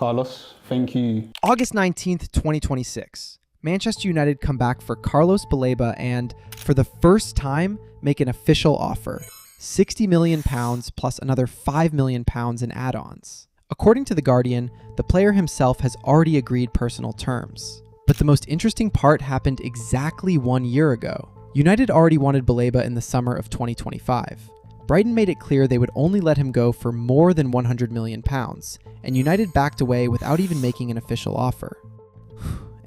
Carlos, thank you. August 19th, 2026. Manchester United come back for Carlos Baleba and, for the first time, make an official offer. £60 million plus another £5 million in add-ons. According to The Guardian, the player himself has already agreed personal terms. But the most interesting part happened exactly 1 year ago. United already wanted Baleba in the summer of 2025. Brighton made it clear they would only let him go for more than £100 million, and United backed away without even making an official offer.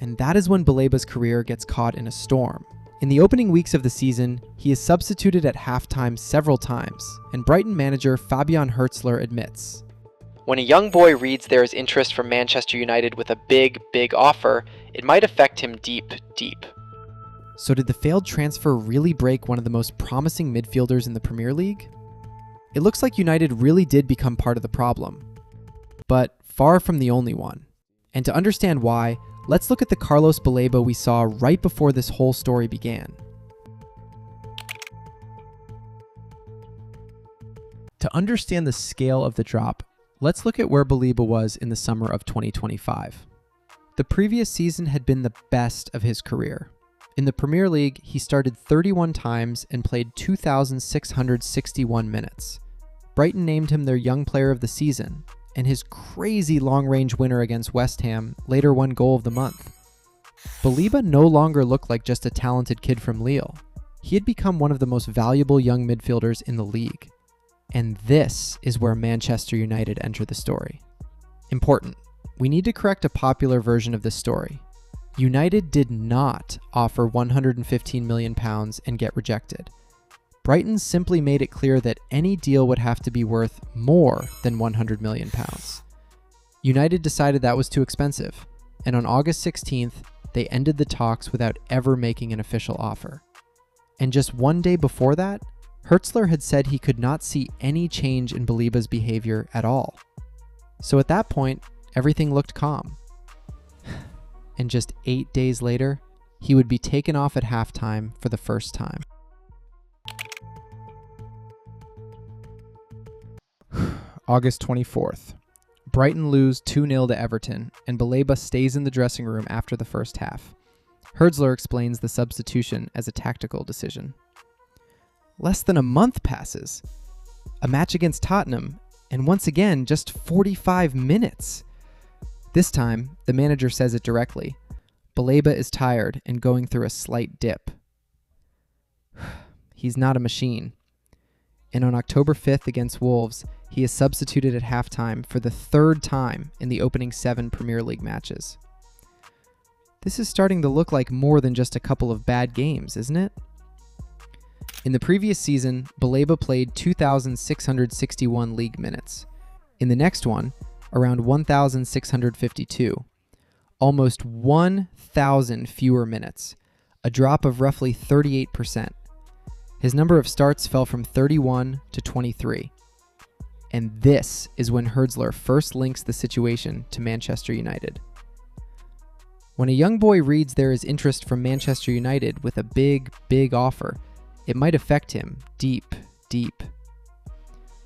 And that is when Baleba's career gets caught in a storm. In the opening weeks of the season, he is substituted at halftime several times, and Brighton manager Fabian Hürzeler admits, "When a young boy reads there is interest from Manchester United with a big offer, it might affect him deep. So did the failed transfer really break one of the most promising midfielders in the Premier League? It looks like United really did become part of the problem, but far from the only one. And to understand why, let's look at the Carlos Baleba we saw right before this whole story began. To understand the scale of the drop, let's look at where Baleba was in the summer of 2025. The previous season had been the best of his career. In the Premier League, he started 31 times and played 2,661 minutes. Brighton named him their Young Player of the Season, and his crazy long-range winner against West Ham later won Goal of the Month. Baleba no longer looked like just a talented kid from Lille. He had become one of the most valuable young midfielders in the league. And this is where Manchester United enter the story. Important. We need to correct a popular version of this story. United did not offer £115 million and get rejected. Brighton simply made it clear that any deal would have to be worth more than £100 million. United decided that was too expensive, and on August 16th, they ended the talks without ever making an official offer. And just one day before that, Hürzeler had said he could not see any change in Baleba's behavior at all. So at that point, everything looked calm. And just 8 days later, he would be taken off at halftime for the first time. August 24th. Brighton lose 2-0 to Everton, and Baleba stays in the dressing room after the first half. Hürzeler explains the substitution as a tactical decision. Less than a month passes. A match against Tottenham, and once again, just 45 minutes. This time, the manager says it directly. Baleba is tired and going through a slight dip. He's not a machine. And on October 5th against Wolves, he is substituted at halftime for the third time in the opening 7 Premier League matches. This is starting to look like more than just a couple of bad games, isn't it? In the previous season, Baleba played 2,661 league minutes. In the next one, around 1,652. Almost 1,000 fewer minutes, a drop of roughly 38%. His number of starts fell from 31 to 23. And this is when Hürzeler first links the situation to Manchester United. When a young boy reads there is interest from Manchester United with a big offer, it might affect him deep.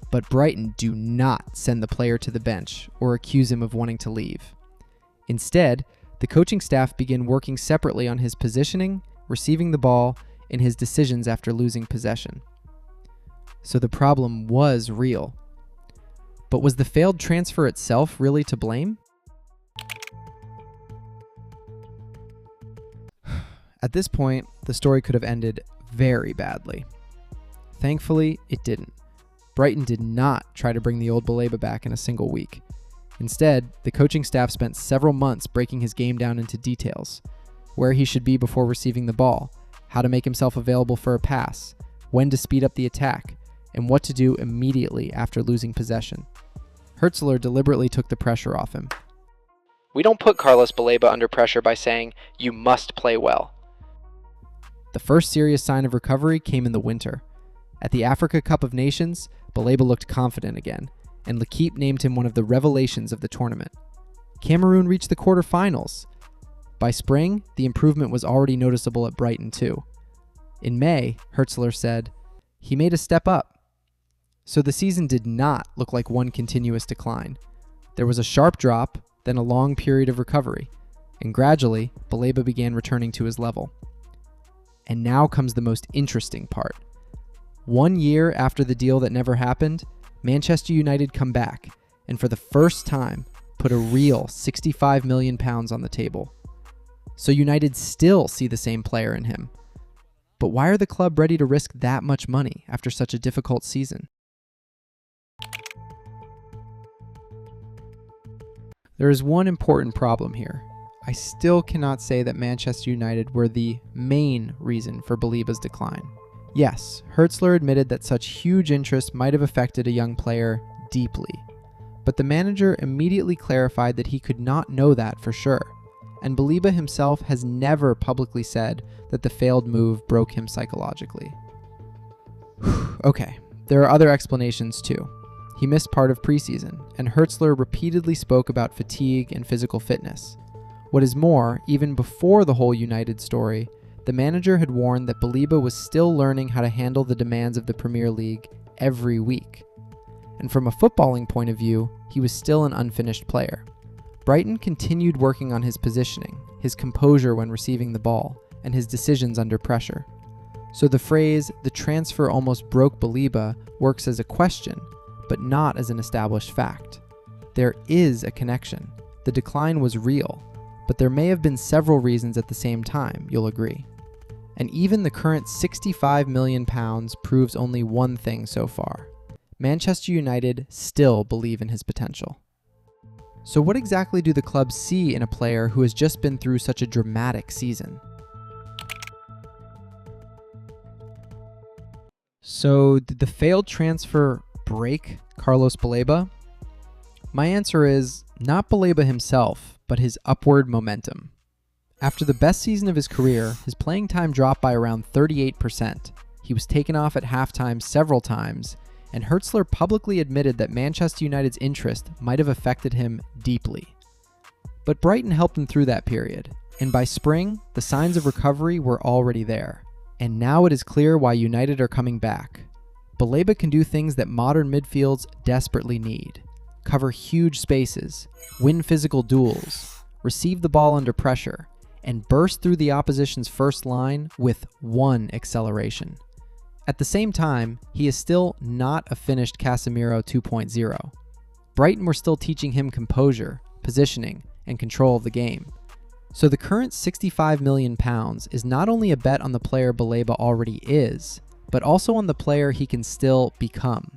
But Brighton do not send the player to the bench or accuse him of wanting to leave. Instead, the coaching staff begin working separately on his positioning, receiving the ball, and his decisions after losing possession. So the problem was real. But was the failed transfer itself really to blame? At this point, the story could have ended very badly. Thankfully, it didn't. Brighton did not try to bring the old Baleba back in a single week. Instead, the coaching staff spent several months breaking his game down into details: where he should be before receiving the ball, how to make himself available for a pass, when to speed up the attack, and what to do immediately after losing possession. Hürzeler deliberately took the pressure off him. We don't put Carlos Baleba under pressure by saying, "You must play well." The first serious sign of recovery came in the winter. At the Africa Cup of Nations, Baleba looked confident again, and L'Équipe named him one of the revelations of the tournament. Cameroon reached the quarterfinals. By spring, the improvement was already noticeable at Brighton too. In May, Hürzeler said, "He made a step up." So the season did not look like one continuous decline. There was a sharp drop, then a long period of recovery, and gradually, Baleba began returning to his level. And now comes the most interesting part. 1 year after the deal that never happened, Manchester United come back, and for the first time, put a real £65 million on the table. So United still see the same player in him. But why are the club ready to risk that much money after such a difficult season? There is one important problem here. I still cannot say that Manchester United were the main reason for Baleba's decline. Yes, Hürzeler admitted that such huge interest might have affected a young player deeply, but the manager immediately clarified that he could not know that for sure, and Baleba himself has never publicly said that the failed move broke him psychologically. Okay, there are other explanations too. He missed part of preseason, and Hürzeler repeatedly spoke about fatigue and physical fitness. What is more, even before the whole United story, the manager had warned that Baleba was still learning how to handle the demands of the Premier League every week. And from a footballing point of view, he was still an unfinished player. Brighton continued working on his positioning, his composure when receiving the ball, and his decisions under pressure. So the phrase, "the transfer almost broke Baleba," works as a question, but not as an established fact. There is a connection. The decline was real, but there may have been several reasons at the same time, you'll agree. And even the current £65 million proves only one thing so far. Manchester United still believe in his potential. So what exactly do the clubs see in a player who has just been through such a dramatic season? So did the failed transfer break Carlos Baleba? My answer is not Baleba himself, but his upward momentum. After the best season of his career, his playing time dropped by around 38%. He was taken off at halftime several times, and Hürzeler publicly admitted that Manchester United's interest might have affected him deeply. But Brighton helped him through that period, and by spring, the signs of recovery were already there. And now it is clear why United are coming back. Baleba can do things that modern midfields desperately need: cover huge spaces, win physical duels, receive the ball under pressure, and burst through the opposition's first line with one acceleration. At the same time, he is still not a finished Casemiro 2.0. Brighton were still teaching him composure, positioning, and control of the game. So the current £65 million is not only a bet on the player Baleba already is, but also on the player he can still become.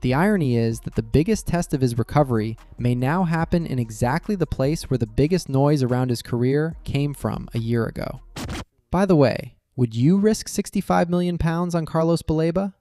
The irony is that the biggest test of his recovery may now happen in exactly the place where the biggest noise around his career came from a year ago. By the way, would you risk £65 million on Carlos Baleba?